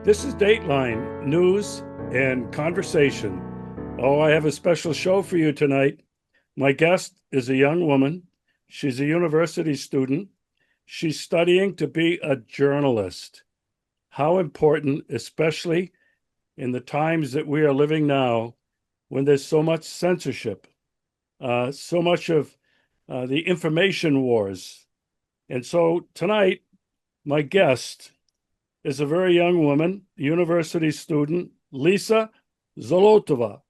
This is Dateline News and Conversation. Oh, I have a special show for you tonight. My guest is a young woman. She's a university student. She's studying to be a journalist. How important, especially in the times that we are living now, when there's so much censorship, so much of the information wars. And so tonight, my guest is a very young woman, university student, Liza Zolotova,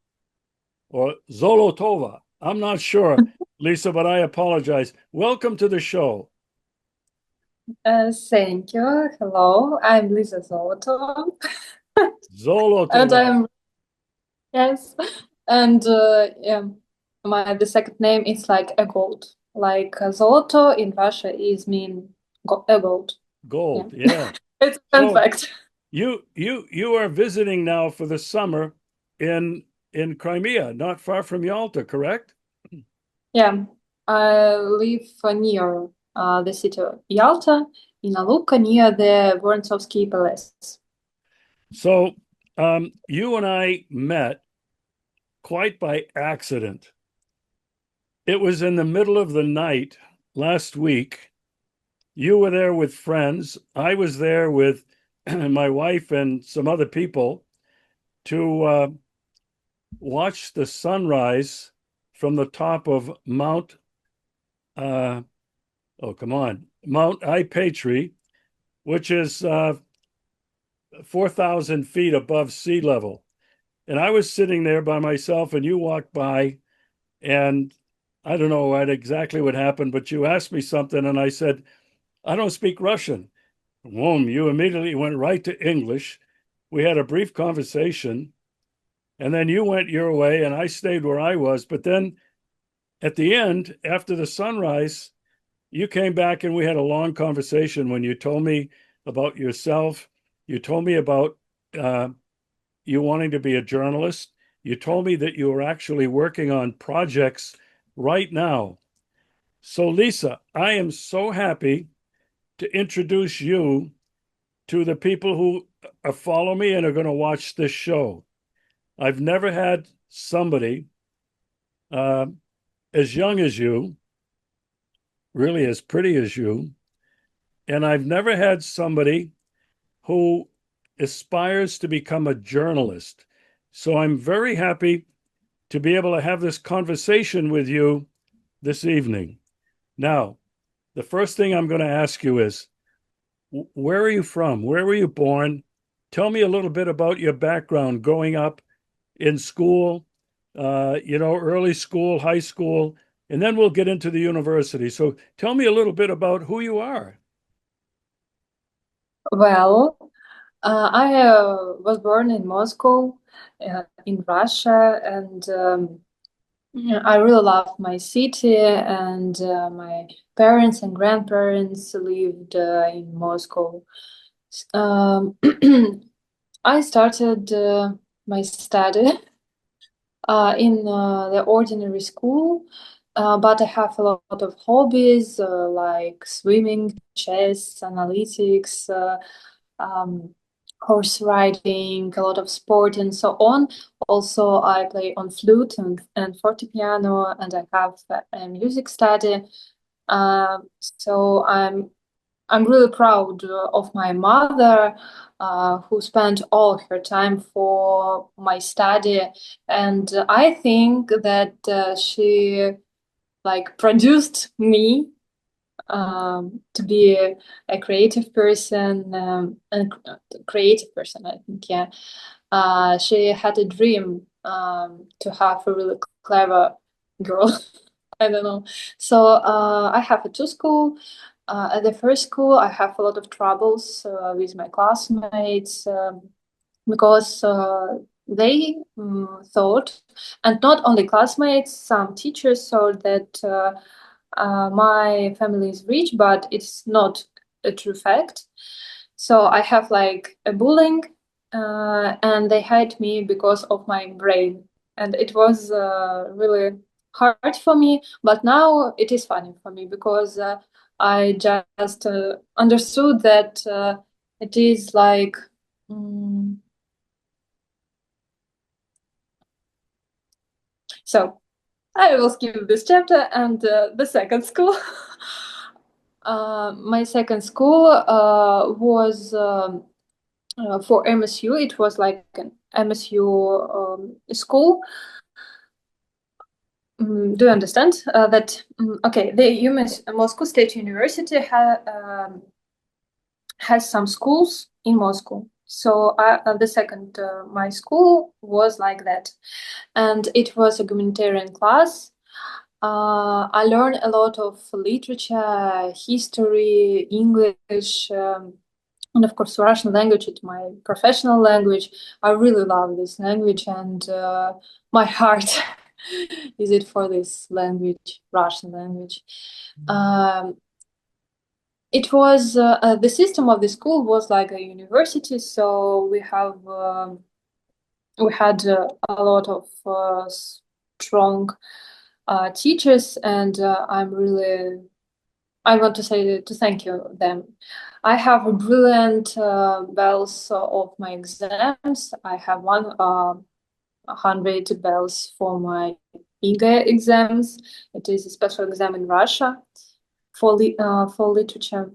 or Zolotova. I'm not sure, Lisa, but I apologize. Welcome to the show. Thank you. Hello, I'm Liza Zolotova, and Zolotova. I'm yes, and yeah, my the second name is like a gold. Like Zoloto in Russia is mean go a gold. Yeah, Gold, yeah. it's a fun So fact. you are visiting now for the summer in Crimea, not far from Yalta, correct? Yeah, I live near the city of Yalta in Aluka near the Vorontsovsky Palace. So you and I met quite by accident. It was in the middle of the night last week. You were there with friends. I was there with my wife and some other people to watch the sunrise from the top of uh, Mount Ipatri, which is 4,000 feet above sea level. And I was sitting there by myself, and you walked by, and I don't know exactly what happened, but you asked me something, and I said, I don't speak Russian. Boom, you immediately went right to English. We had a brief conversation, and then you went your way, and I stayed where I was. But then at the end, after the sunrise, you came back and we had a long conversation when you told me about yourself. You told me about uh, you wanting to be a journalist. You told me that you were actually working on projects right now. So, Lisa, I am so happy to introduce you to the people who follow me and are going to watch this show. I've never had somebody uh, as young as you, really as pretty as you, and I've never had somebody who aspires to become a journalist. So I'm very happy to be able to have this conversation with you this evening. Now, the first thing I'm going to ask you is, where are you from? Where were you born? Tell me a little bit about your background growing up in school, early school, high school, and then we'll get into the university. So tell me a little bit about who you are. Well, I was born in Moscow, in Russia, and yeah, I really love my city, and my parents and grandparents lived in Moscow. I started my study in the ordinary school, but I have a lot of hobbies like swimming, chess, analytics, um, horse riding, a lot of sport, and so on. Also, I play on flute and fortepiano, and I have a music study. So I'm really proud of my mother, who spent all her time for my study, and I think that she like produced me to be a creative person, and creative person, I think, yeah. She had a dream to have a really clever girl. I don't know. So I have a two school. At the first school, I have a lot of troubles with my classmates because they thought, and not only classmates, some teachers thought that my family is rich, but it's not a true fact. So I have like a bullying, and they hate me because of my brain, and it was really hard for me. But now it is funny for me because I just understood that it is like Mm. So I will skip this chapter and the second school. My second school was for MSU. It was like an MSU school. Do you understand that? Okay, the Moscow State University has some schools in Moscow. So the second, my school was like that, and it was a humanitarian class. I learned a lot of literature, history, English, and of course Russian language. It's my professional language. I really love this language, and my heart is it for this language, Russian language. It was the system of the school was like a university, so we had a lot of strong teachers, and I want to say to thank you them. I have a brilliant bells of my exams. I have 100 bells for my EGA exams. It is a special exam in Russia for literature.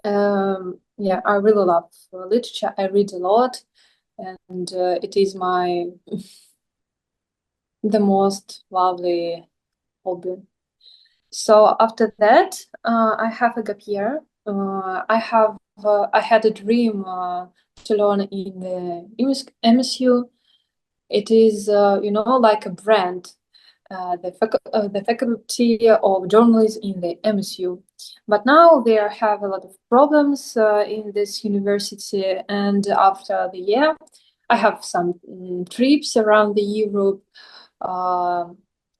Yeah, I really love literature. I read a lot, and it is the most lovely hobby. So after that, I have a gap year. I had a dream to learn in the MSU. It is, like a brand, the faculty of journalism in the MSU. But now they have a lot of problems in this university. And after the year, I have some trips around the Europe, uh,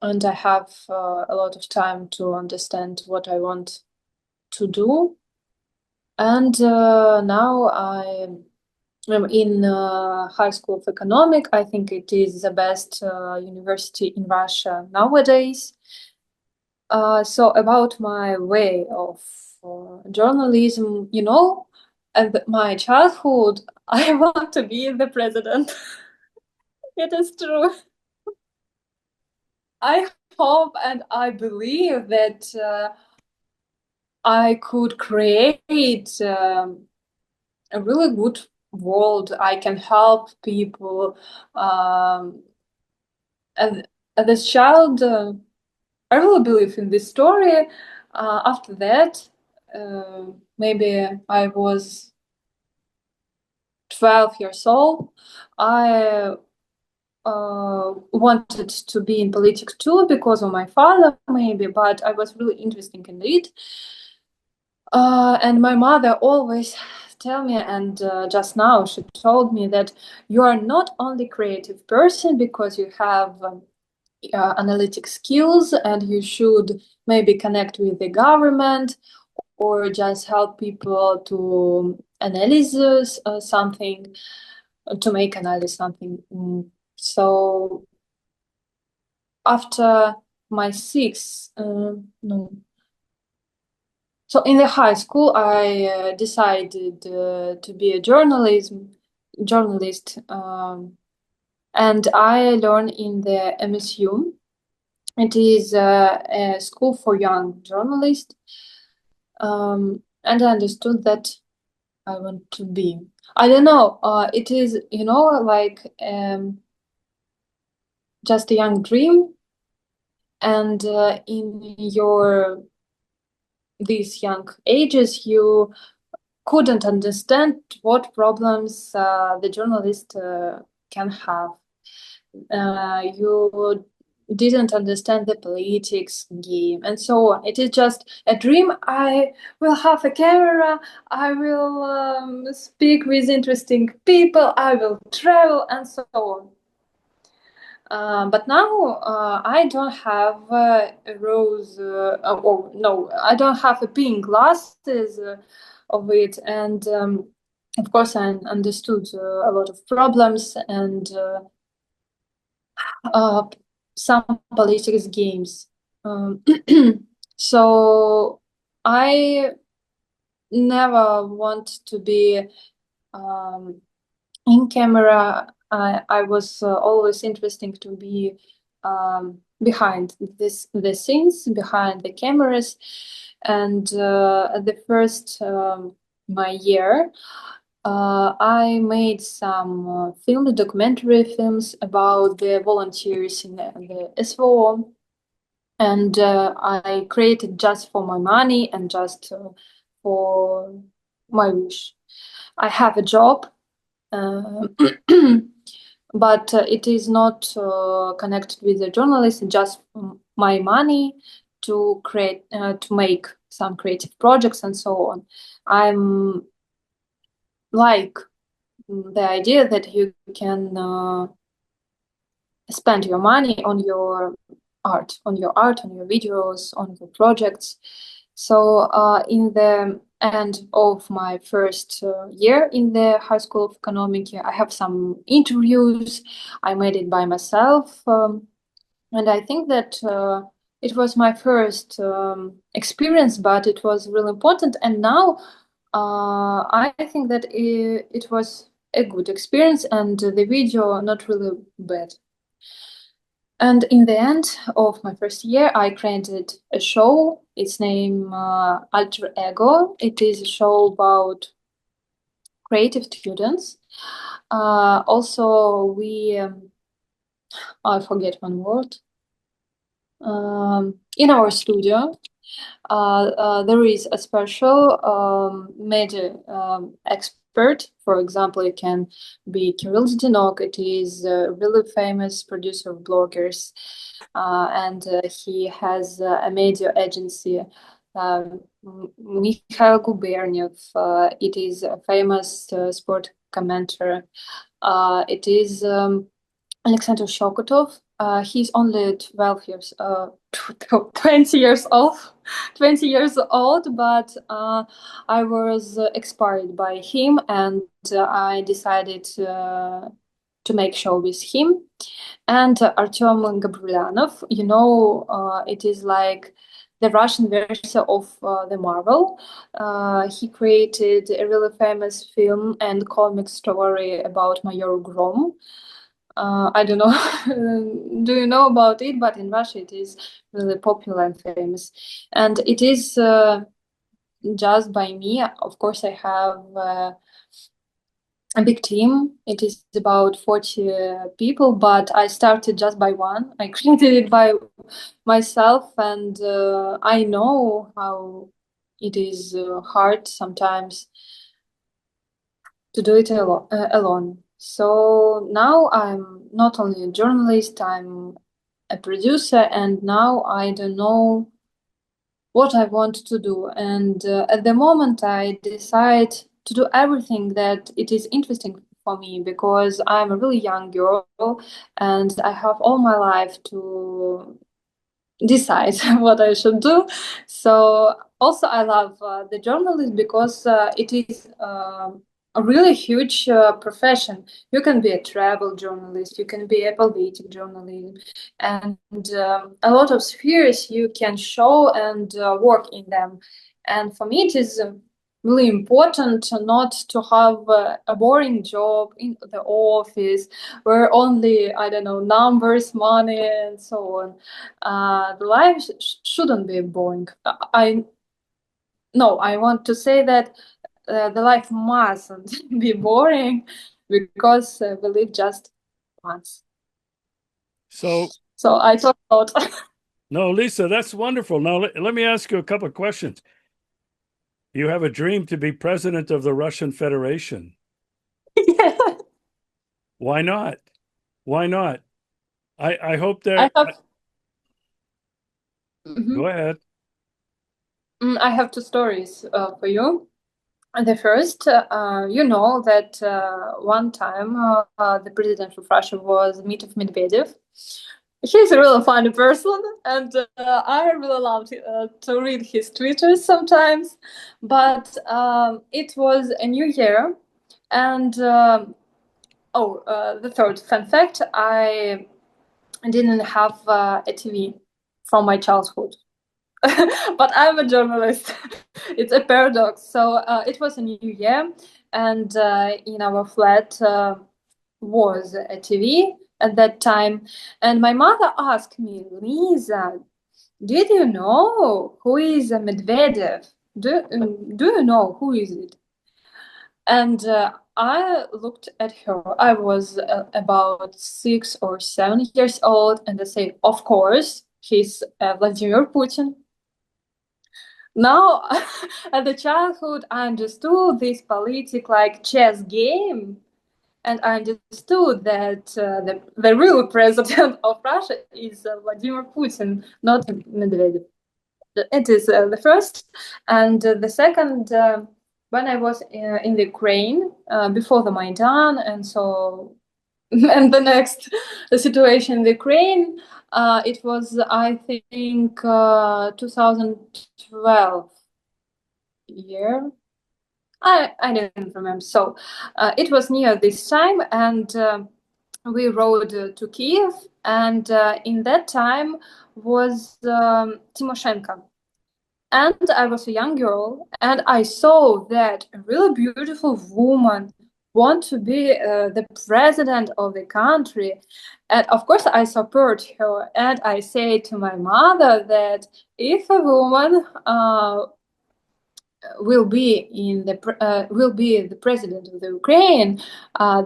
and I have a lot of time to understand what I want to do. And now I'm in High School of Economic. I think it is the best university in Russia nowadays. So about my way of journalism, and my childhood, I want to be the president. It is true. I hope and I believe that I could create a really good world. I can help people. And as a child, I really believe in this story. After that, maybe I was 12 years old. I wanted to be in politics too because of my father, maybe, but I was really interested in it. And my mother always tell me, and just now she told me that you are not only creative person because you have analytic skills and you should maybe connect with the government or just help people to analyze something, to make analysis something. So after my sixth, no. So in the high school, I decided to be a journalist, and I learned in the MSU. It is a school for young journalists, and I understood that I want to be. I don't know. It is, like just a young dream, and in your these young ages, you couldn't understand what problems the journalist can have. You didn't understand the politics game and so on. It is just a dream. I will have a camera. I will speak with interesting people. I will travel and so on. But now I don't have a rose, or no, I don't have a pink glasses of it. And of course, I understood a lot of problems and uh, some politics games. So I never want to be in camera. I was always interesting to be behind the scenes, behind the cameras, and at the first my year, I made some documentary films about the volunteers in the SVO, and I created just for my money and just for my wish. I have a job, uh, but it is not connected with the journalist. It's just my money to create, to make some creative projects and so on. I'm like the idea that you can spend your money on your art, on your art, on your videos, on your projects. So in the end of my first year in the High School of Economics, I have some interviews. I made it by myself, and I think that it was my first experience, but it was really important. And now I think that it was a good experience, and the video not really bad. And in the end of my first year, I created a show. Its name Alter Ego. It is a show about creative students. Also, I forget one word. In our studio, there is a special media expert. For example, it can be Kirill Zdenok. It is a really famous producer of bloggers, and he has a media agency. Mikhail Guberniev. It is a famous sport commentator. It is Alexander Shokotov. He's only 12 years, 20 years old, 20 years old, but I was inspired by him, and I decided to make show with him. And Artyom Gabrilanov, it is like the Russian version of the Marvel. He created a really famous film and comic story about Mayor Grom. I don't know. Do you know about it? But in Russia, it is really popular and famous. And it is just by me. Of course, I have a big team. It is about 40 people, but I started just by one. I created it by myself, and I know how it is hard sometimes to do it alone. So now I'm not only a journalist, I'm a producer, and now I don't know what I want to do. And at the moment, I decide to do everything that it is interesting for me because I'm a really young girl and I have all my life to decide what I should do. So also I love the journalism because it is a really huge profession. You can be a travel journalist, you can be a politic journalist, and a lot of spheres you can show and work in them. And for me, it is really important not to have a boring job in the office where only, I don't know, numbers, money, and so on. The life shouldn't be boring. I No, I want to say that the life mustn't be boring because we live just once. So, So I talk about. no, Lisa, that's wonderful. Now, let me ask you a couple of questions. You have a dream to be president of the Russian Federation. Yeah. Why not? Why not? I hope I there. have. Mhm. Go ahead. I have two stories for you. The first, you know that one time the president of Russia was Dmitry Medvedev. He's a really funny person, and I really love to read his Twitter sometimes. But it was a new year, and the third fun fact: I didn't have a TV from my childhood. But I'm a journalist. It's a paradox. So it was a new year, and in our flat was a TV at that time. And my mother asked me, Lisa, did you know who is Medvedev? Do you know who is it? And I looked at her. I was about 6 or 7 years old, and I said, "Of course, he's Vladimir Putin." Now, at the childhood, I understood this politic like chess game, and I understood that the real president of Russia is Vladimir Putin, not Medvedev. It is the first, and the second. When I was in the Ukraine before the Maidan, and so and the next situation in the Ukraine, it was I think 2012 year. I didn't remember. So it was near this time, and we rode to Kiev, and in that time was Timoshenko. And I was a young girl, and I saw that a really beautiful woman want to be the president of the country. And of course, I support her. And I say to my mother that if a woman will be the president of the Ukraine,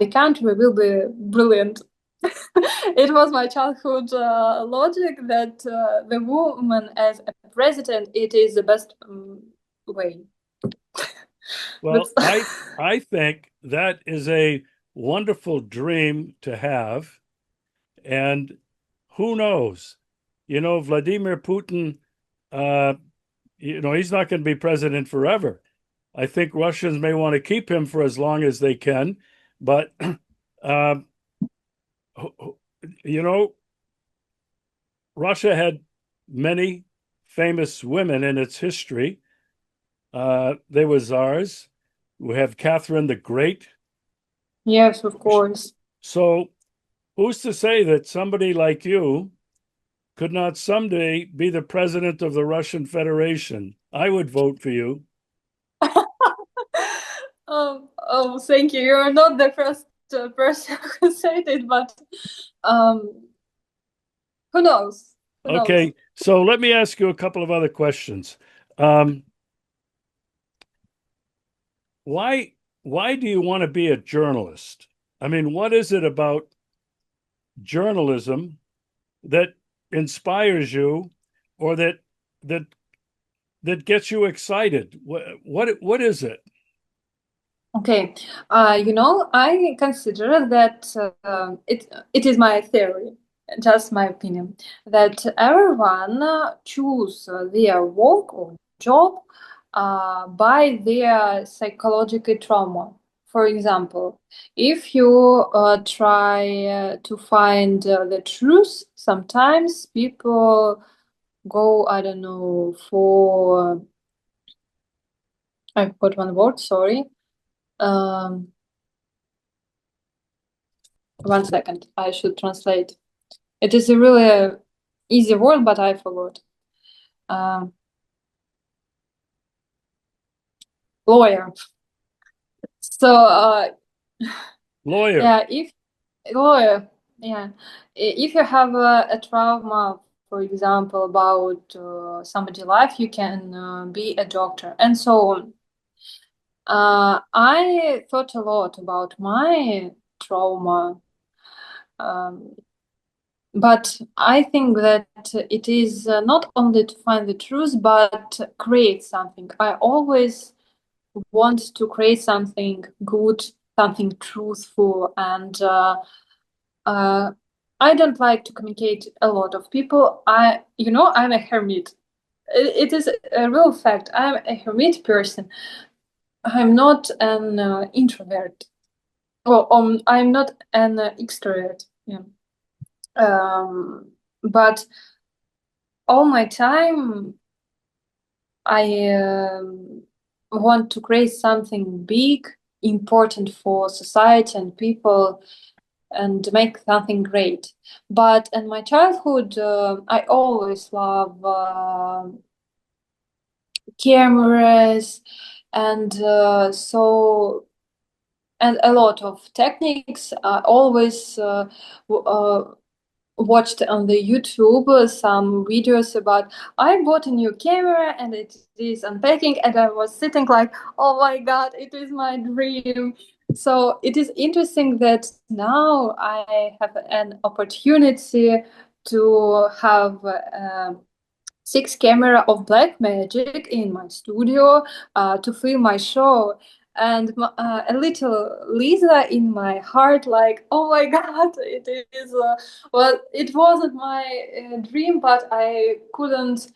the country will be brilliant. It was my childhood logic that the woman as a president, it is the best way. Well, I think that is a wonderful dream to have. And who knows? Vladimir Putin, uh, he's not going to be president forever. I think Russians may want to keep him for as long as they can. But, uh, you know, Russia had many famous women in its history. They were czars. We have Catherine the Great. Yes, of course. So who's to say that somebody like you could not someday be the president of the Russian Federation? I would vote for you. Oh, thank you. You're not the first person who said it, but um, who knows? Who knows? Okay, so let me ask you a couple of other questions. Um, why do you want to be a journalist? I mean, what is it about journalism that inspires you, or that that gets you excited? What is it? Okay, I consider that it is my theory, just my opinion, that everyone choose their work or job by their psychological trauma. For example, if you try to find the truth, sometimes people go, I don't know, for I forgot one word, sorry. Um, 1 second, I should translate. It is a really easy word, but I forgot. Um, Lawyer. So, Lawyer. yeah, if lawyer, yeah, if you have a trauma, for example, about somebody's life, you can be a doctor, and so on. I thought a lot about my trauma. Um, But I think that it is not only to find the truth, but create something. I always want to create something good, something truthful, and uh, I don't like to communicate a lot of people. I'm a hermit. It is a real fact. I'm a hermit person. I'm not an introvert. Well, I'm not an extrovert. Yeah. But all my time I want to create something big, important for society and people, and make something great. But in my childhood, I always love cameras, and so and a lot of techniques. I always watched on the YouTube some videos about I bought a new camera and it is unpacking, and I was sitting like, oh my God, it is my dream. So it is interesting that now I have an opportunity to have six camera of black magic in my studio to film my show, and a little Lisa in my heart like, oh my God, it is well, it wasn't my dream, but I couldn't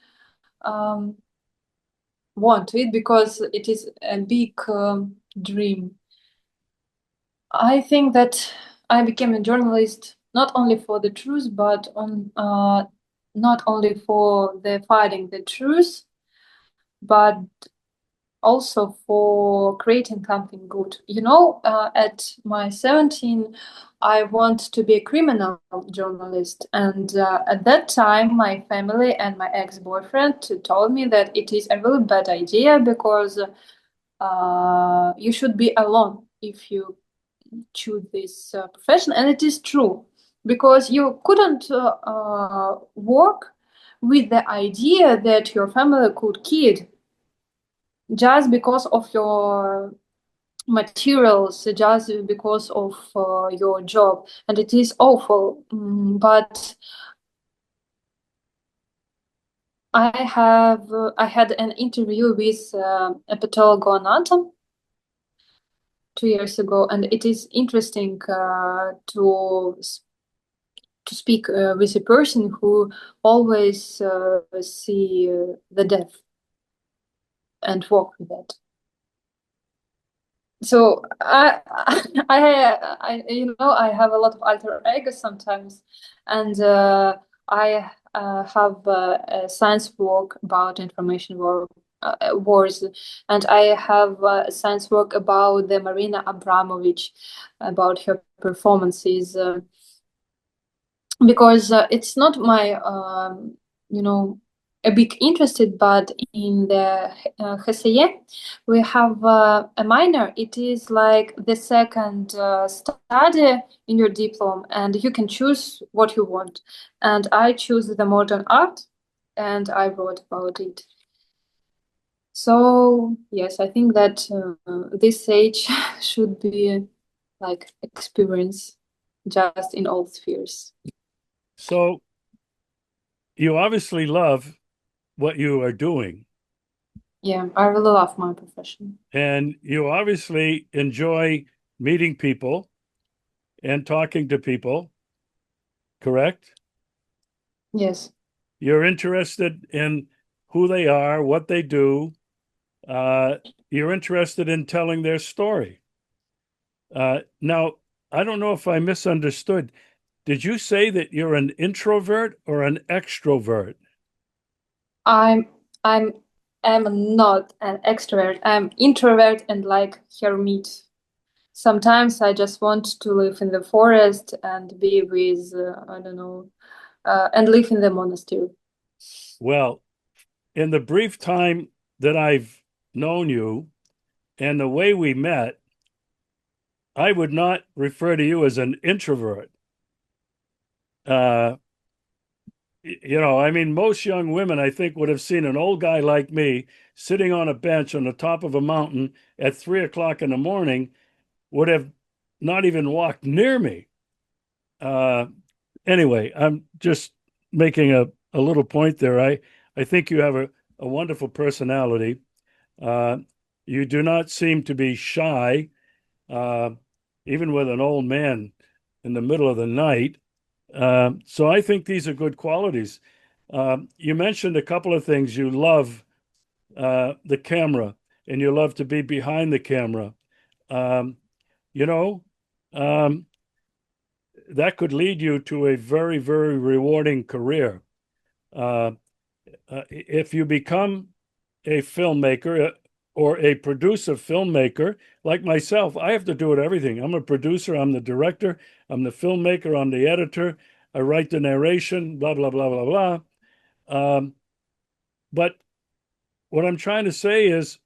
um, want it because it is a big dream. I think that I became a journalist not only for the truth, but on not only for the fighting the truth, but also for creating something good. At my 17, I want to be a criminal journalist. And at that time, my family and my ex-boyfriend told me that it is a really bad idea because you should be alone if you choose this profession. And it is true because you couldn't work with the idea that your family could kid just because of your materials, just because of your job, and it is awful. But I had an interview with a pathologoanatom 2 years ago, and it is interesting to speak with a person who always see the death and work with that. So I have a lot of alter ego sometimes, and I have a science work about information wars, and I have a science work about the Marina Abramovich, about her performances. Because it's not my you know a big interested, but in the HSE we have a minor. It is like the second study in your diploma, and you can choose what you want, and I choose the modern art, and I wrote about it. So yes, I think that this age should be like experience just in all spheres. So you obviously love what you are doing, Yeah, I really love my profession. and you obviously enjoy meeting people and talking to people, correct? Yes. You're interested in who they are, what they do. Uh, you're interested in telling their story. Now, I don't know if I misunderstood. Did you say that you're an introvert or an extrovert? I'm I'm am not an extrovert. I'm introvert and like hermit. Sometimes I just want to live in the forest and be with I don't know and live in the monastery. Well, in the brief time that I've known you and the way we met, I would not refer to you as an introvert. Uh, I mean, most young women, I think, would have seen an old guy like me sitting on a bench on the top of a mountain at 3 o'clock in the morning, would have not even walked near me. Uh, anyway, I'm just making a little point there. I think you have a wonderful personality. Uh, you do not seem to be shy, uh, even with an old man in the middle of the night. So I think these are good qualities. You mentioned a couple of things. You love the camera and you love to be behind the camera. Um, you know, um, that could lead you to a very, very rewarding career. Uh, if you become a filmmaker or a producer filmmaker like myself, I have to do it everything. I'm a producer, I'm the director, I'm the filmmaker, I'm the editor, I write the narration, blah, blah, blah, blah, blah. But what I'm trying to say is,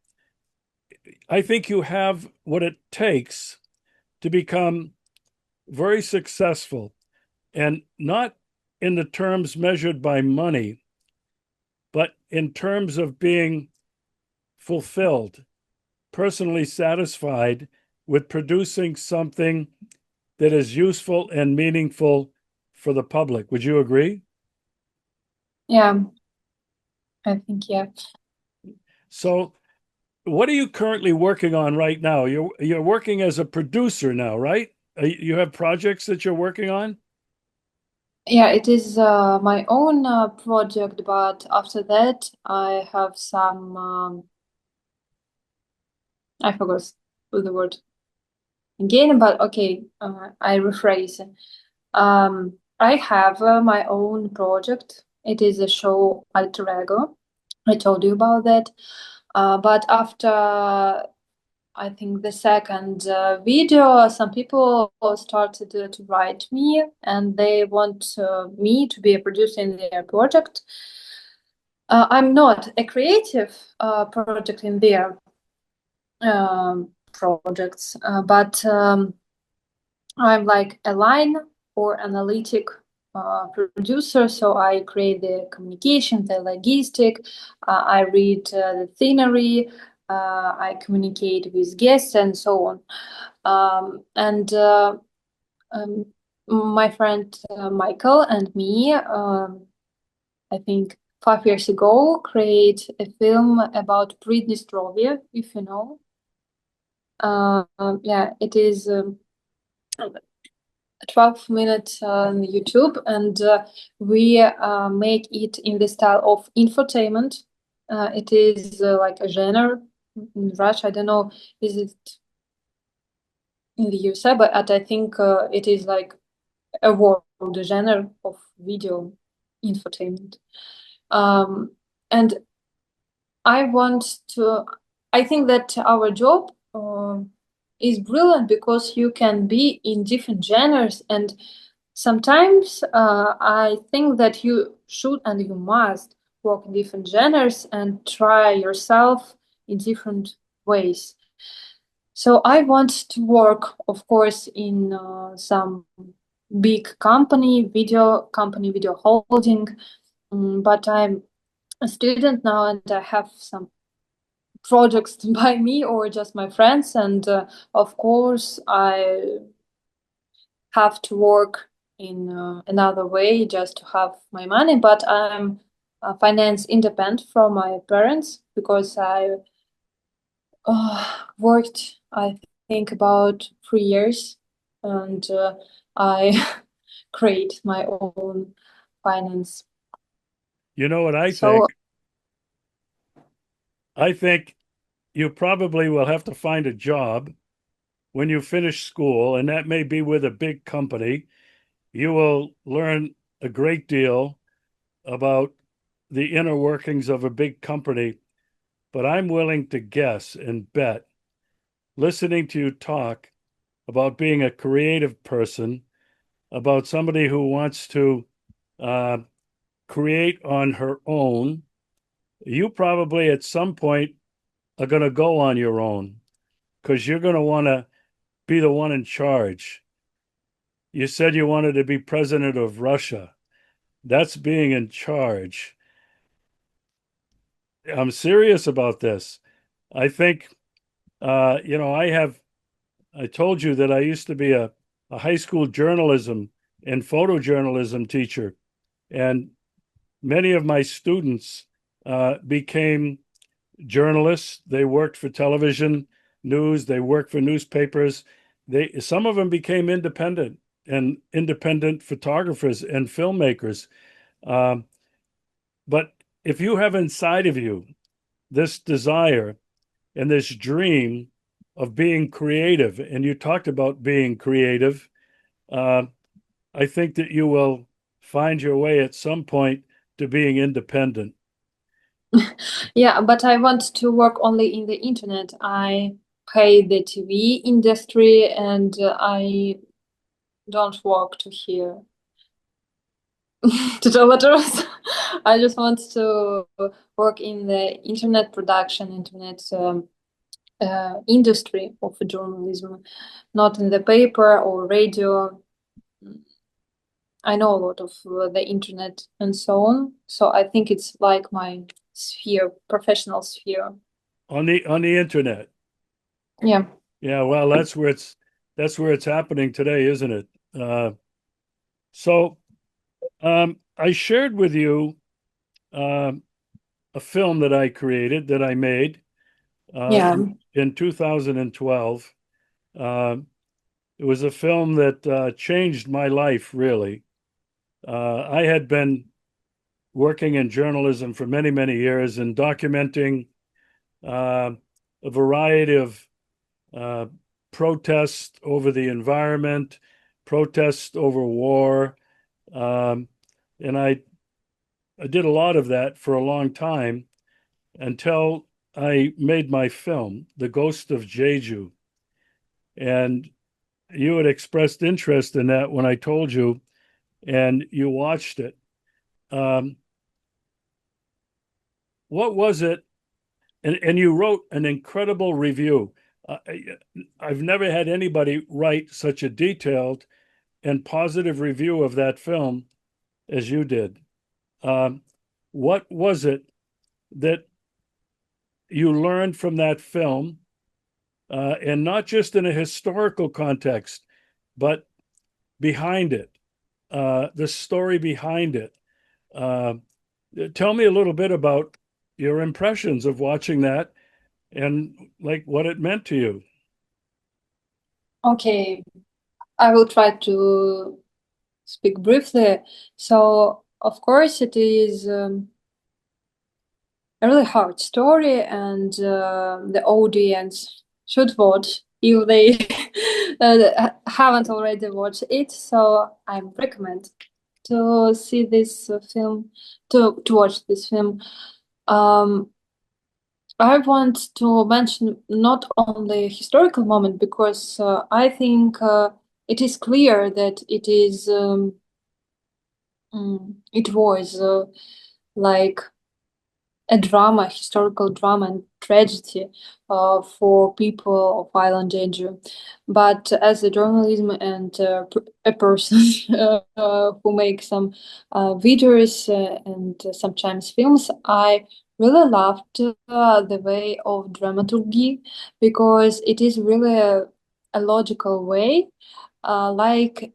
I think you have what it takes to become very successful, and not in the terms measured by money, but in terms of being fulfilled, personally satisfied with producing something that is useful and meaningful for the public. Would you agree? Yeah, I think, yeah. So, what are you currently working on right now? You're working as a producer now, right? You have projects that you're working on? Yeah, it is my own project, but after that, I have some, I forgot the word again, but okay, I rephrase. I have my own project. It is a show Alter Ego. I told you about that. But after I think the second video, some people started to write me and they want me to be a producer in their project. I'm not a creative project in their projects, but I'm like a line or analytic producer. So I create the communication, the logistic, I read the scenery, I communicate with guests and so on. And my friend Michael and me, I think 5 years ago, create a film about Britney, if you know. Yeah, it is 12 minutes on YouTube, and we make it in the style of infotainment. It is like a genre in Russia. I don't know, is it in the USA, but I think it is like a world genre of video infotainment. Um, and I want to, I think that our job is brilliant because you can be in different genres. And sometimes I think that you should and you must work in different genres and try yourself in different ways. So I want to work, of course, in some big company, video holding, but I'm a student now and I have some projects by me or just my friends. And of course, I have to work in another way just to have my money. But I'm finance independent from my parents because I worked, I think, about 3 years, and I create my own finance. You know what I So think? I think you probably will have to find a job when you finish school, and that may be with a big company. You will learn a great deal about the inner workings of a big company, but I'm willing to guess and bet, listening to you talk about being a creative person, about somebody who wants to uh, create on her own, you probably at some point are going to go on your own because you're going to want to be the one in charge. You said you wanted to be president of Russia. That's being in charge. I'm serious about this. I think, I told you that I used to be a high school journalism and photojournalism teacher. And many of my students became journalists. They worked for television news. They worked for newspapers. Some of them became independent photographers and filmmakers. Um, but if you have inside of you this desire and this dream of being creative, and you talked about being creative, uh, I think that you will find your way at some point to being independent. yeah, but I want to work only in the internet. I pay the TV industry and I don't work to here. To tell the truth, I just want to work in the internet production, internet. industry of journalism, not in the paper or radio. I know a lot of the internet and so on. So I think it's like my sphere, professional sphere. On the internet. Yeah. Yeah, well, that's where it's happening today, isn't it? Uh, so I shared with you um, a film that I created that I made Yeah. in 2012. Um, it was a film that changed my life, really. I had been working in journalism for many, many years and documenting uh, a variety of uh, protests over the environment, protests over war. Um, and I did a lot of that for a long time until I made my film, The Ghost of Jeju. And you had expressed interest in that when I told you, and you watched it. Um, what was it? And you wrote an incredible review. Uh, I've never had anybody write such a detailed and positive review of that film as you did. Um, what was it that you learned from that film, and not just in a historical context, but behind it, the story behind it? Uh, Tell me a little bit about your impressions of watching that and like what it meant to you. Okay. I will try to speak briefly. So, of course, it is a really hard story, and the audience should watch if they haven't already watched it. So, I recommend to see this film, to watch this film. Um, I want to mention not only historical moment because I think it is clear that it was like a drama, historical drama and tragedy for people of Island Jeju. But as a journalism and a person who makes some videos and sometimes films, I really loved the way of dramaturgy because it is really a logical way, like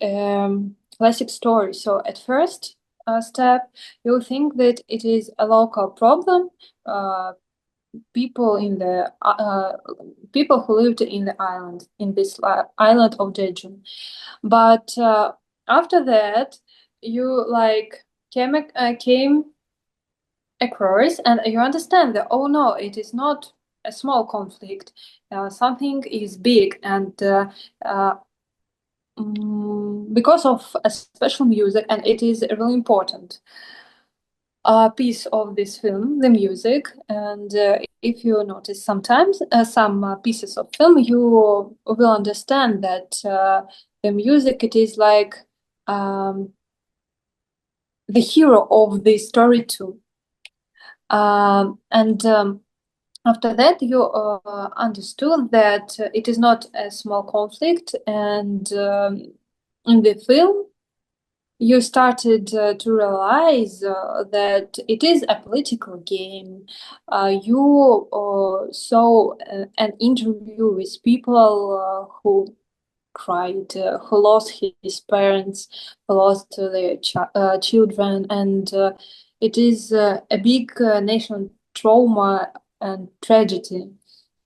classic story. So at first step, you think that it is a local problem. Uh, people in the people who lived in the island, in this island of Jeju, but after that, you like came across, and you understand that oh no, it is not a small conflict. Something is big, and uh, because of a special music, and it is really important piece of this film, the music. And if you notice sometimes some pieces of film, you will understand that the music, it is like um, the hero of the story too. And after that, you understood that it is not a small conflict, and in the film, you started to realize that it is a political game. You saw an interview with people who cried, who lost his parents, who lost their children, and it is a big national trauma and tragedy.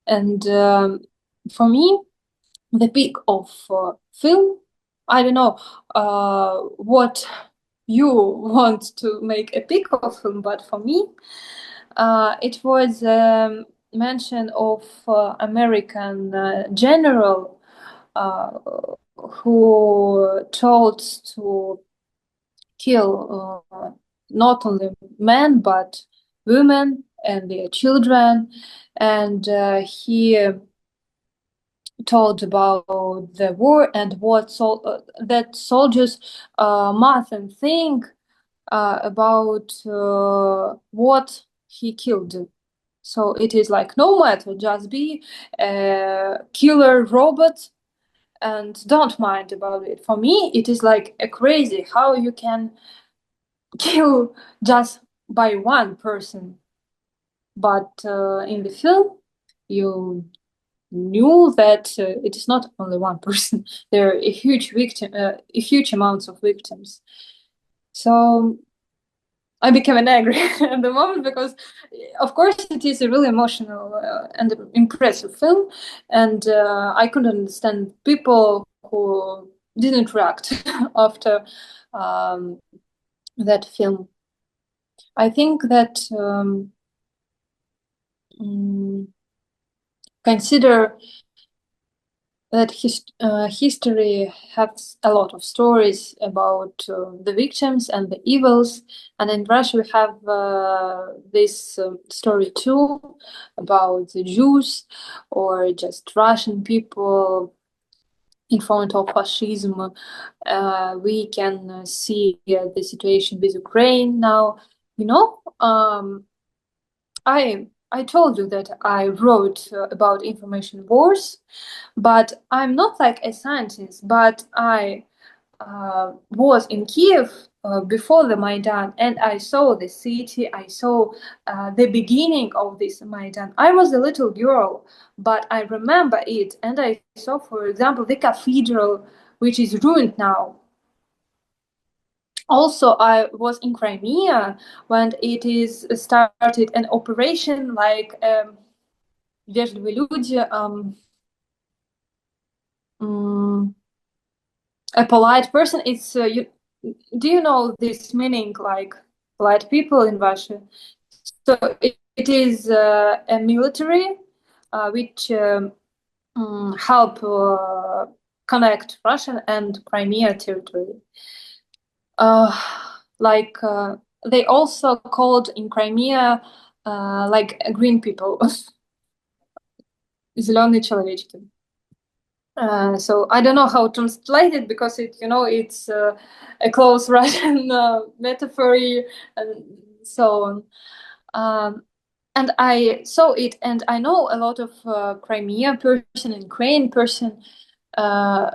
And for me, the peak of film. I don't know what you want to make a peak of film, but for me, it was mention of American general uh, who told to kill not only men but women and their children, and he told about the war and what that soldiers must and think about what he killed. So it is like no matter, just be a killer robot and don't mind about it. For me, it is like a crazy how you can kill just by one person. But in the film, you knew that it is not only one person. There are a huge amounts of victims. So I became an angry at the moment because, of course, it is a really emotional and impressive film, and I couldn't understand people who didn't react after um, that film. I think that mm, consider that history has a lot of stories about the victims and the evils. And in Russia, we have this story too about the Jews or just Russian people in front of fascism. We can see the situation with Ukraine now. You know, I told you that I wrote about information wars, but I'm not like a scientist, but I was in Kiev before the Maidan, and I saw the city, I saw the beginning of this Maidan. I was a little girl, but I remember it, and I saw, for example, the cathedral, which is ruined now. Also, I was in Crimea when it is started an operation like вежливые люди, a polite person. It's do you know this meaning like polite people in Russia? So it is a military which help connect Russian and Crimea territory. Uh, like they also called in Crimea like green people, зеленые человечки. So I don't know how to translate it because it's a close Russian metaphor and so on. And I saw it, and I know a lot of Crimea person and Ukraine person uh,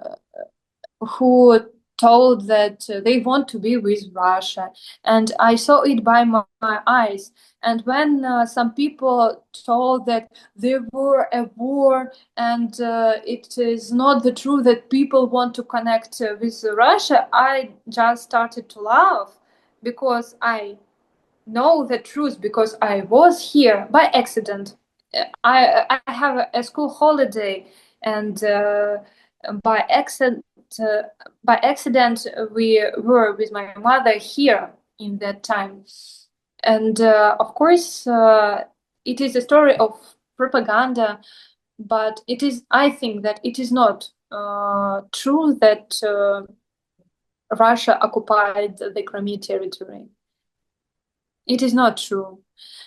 who told that they want to be with Russia, and I saw it by my eyes. And when some people told that there were a war and it is not the truth that people want to connect with Russia, I just started to laugh because I know the truth because I was here by accident. I have a school holiday, and by accident, uh, by accident, we were with my mother here in that time, and of course, it is a story of propaganda, but it is. I think that it is not true that Russia occupied the Crimea territory. It is not true.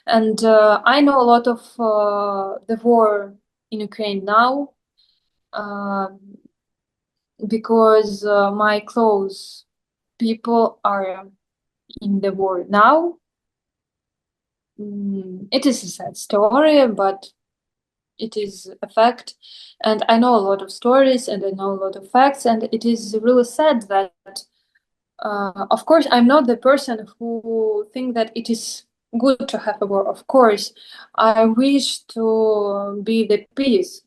And I know a lot of the war in Ukraine now because my close people are in the war now. It is a sad story, but it is a fact. And I know a lot of stories and I know a lot of facts. And it is really sad that, of course, I'm not the person who think that it is good to have a war. Of course, I wish to be the peace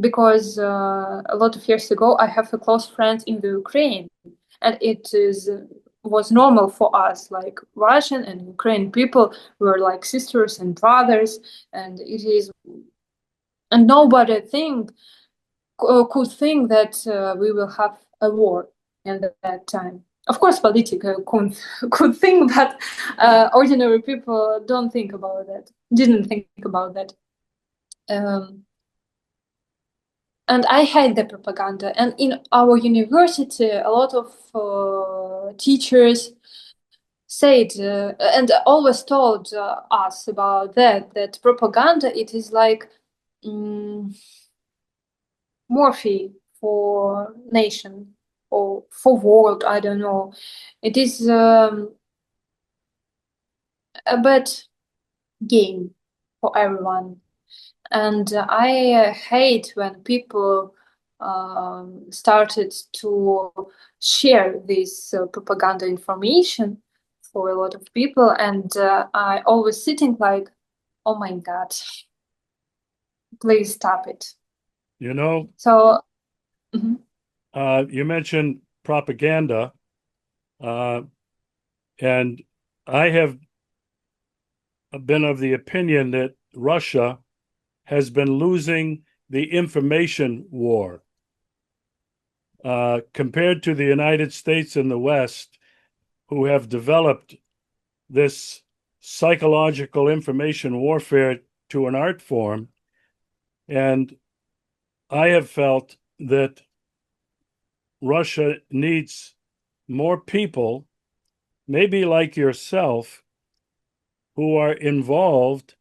because a lot of years ago I have a close friend in the Ukraine, and it is was normal for us, like Russian and Ukrainian people were like sisters and brothers, and it is, and nobody could think that we will have a war in that time. Of course, political could think, but ordinary people don't think about that. Didn't think about that. And I hate the propaganda. And in our university, a lot of teachers said and always told us about that propaganda, it is like morphine for nation or for world, I don't know. It is a bad game for everyone. And I hate when people started to share this propaganda information for a lot of people, and I always sitting like, oh my God, please stop it. You know, So, mhm. you mentioned propaganda, uh, and I have been of the opinion that Russia has been losing the information war. Compared to the United States and the West, who have developed this psychological information warfare to an art form. And I have felt that Russia needs more people, maybe like yourself, who are involved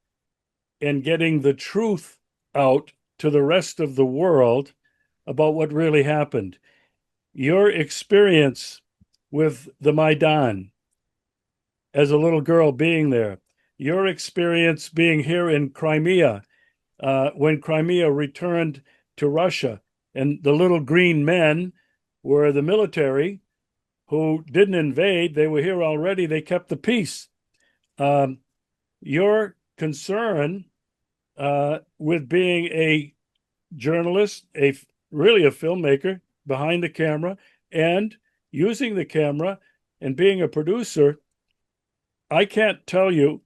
in getting the truth out to the rest of the world about what really happened. Your experience with the Maidan as a little girl being there, your experience being here in Crimea when Crimea returned to Russia, and the little green men were the military who didn't invade. They were here already. They kept the peace. Um, your concern with being a journalist, really a filmmaker behind the camera, and using the camera and being a producer, I can't tell you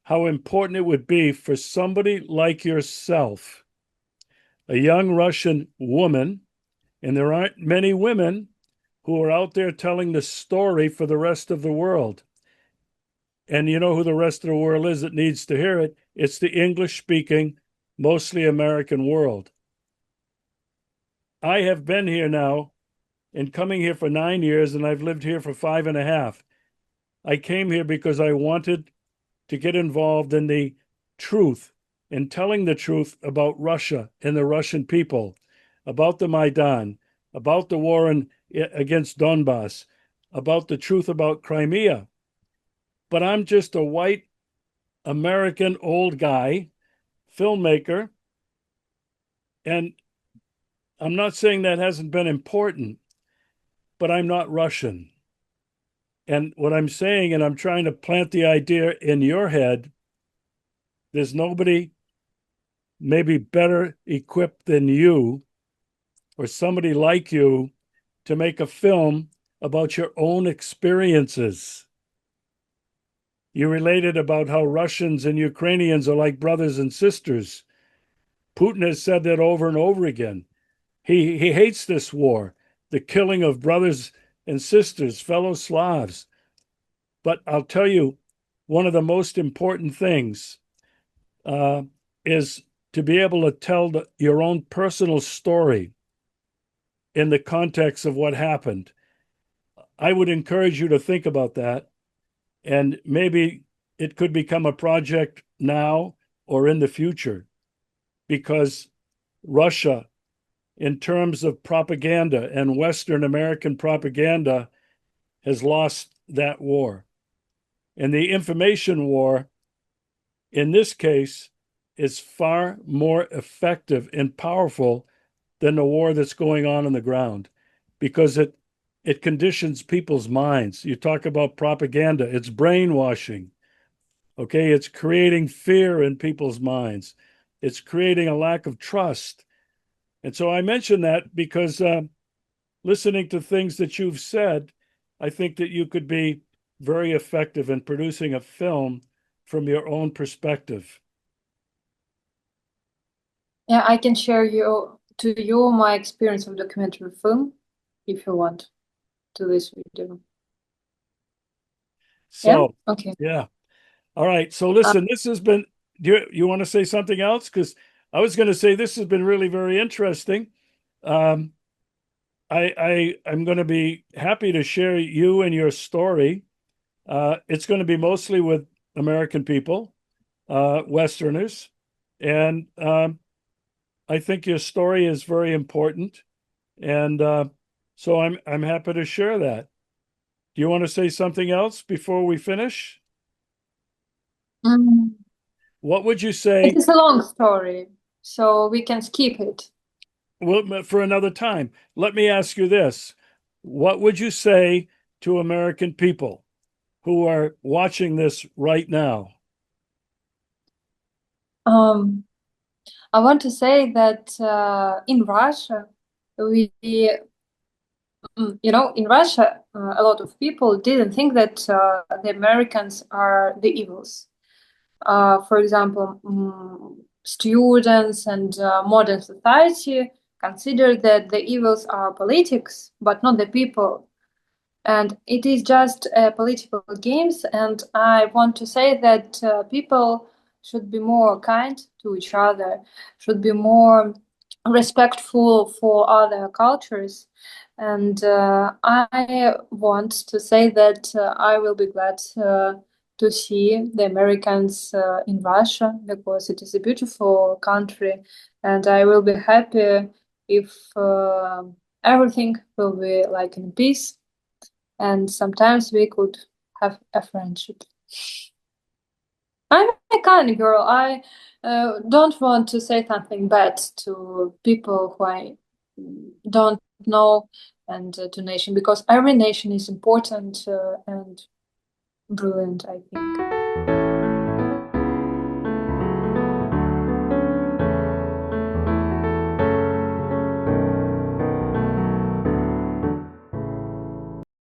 how important it would be for somebody like yourself, a young Russian woman, and there aren't many women who are out there telling the story for the rest of the world. And you know who the rest of the world is that needs to hear it? It's the English speaking, mostly American world. I have been here now and coming here for 9 years, and I've lived here for 5.5. I came here because I wanted to get involved in the truth and telling the truth about Russia and the Russian people, about the Maidan, about the war against Donbass, about the truth about Crimea. But I'm just a white American old guy, filmmaker, and I'm not saying that hasn't been important, but I'm not Russian. And what I'm saying, and I'm trying to plant the idea in your head, there's nobody maybe better equipped than you or somebody like you to make a film about your own experiences. You related about how Russians and Ukrainians are like brothers and sisters. Putin has said that over and over again. He hates this war, the killing of brothers and sisters, fellow Slavs. But I'll tell you, one of the most important things uh, is to be able to tell your own personal story in the context of what happened. I would encourage you to think about that. And maybe it could become a project now or in the future because Russia, in terms of propaganda and Western American propaganda, has lost that war. And the information war, in this case, is far more effective and powerful than the war that's going on the ground because it conditions people's minds. You talk about propaganda, it's brainwashing. Okay, it's creating fear in people's minds. It's creating a lack of trust. And so I mention that because listening to things that you've said, I think that you could be very effective in producing a film from your own perspective. Yeah, I can share you my experience of documentary film if you want to this video. Yeah? So, Okay. yeah. All right. So Uh, listen, this has been, do you want to say something else? Because I was going to say this has been really very interesting. Um, I'm going to be happy to share you and your story. It's going to be mostly with American people, Westerners, and I think your story is very important, and so I'm happy to share that. Do you want to say something else before we finish? mm, What would you It say? is a long story, so we can skip it. Well, for another time, let me ask you this. What would you say to American people who are watching this right now? Um, I want to say that in Russia, we, in Russia, a lot of people didn't think that the Americans are the evils. For example, students and modern society consider that the evils are politics, but not the people. And it is just political games. And I want to say that people should be more kind to each other, should be more respectful for other cultures. And I want to say that I will be glad to see the Americans in Russia because it is a beautiful country, and I will be happy if everything will be like in peace, and sometimes we could have a friendship. I'm a kind girl. I don't want to say something bad to people who I don't know, and to nation, because every nation is important and brilliant, I think.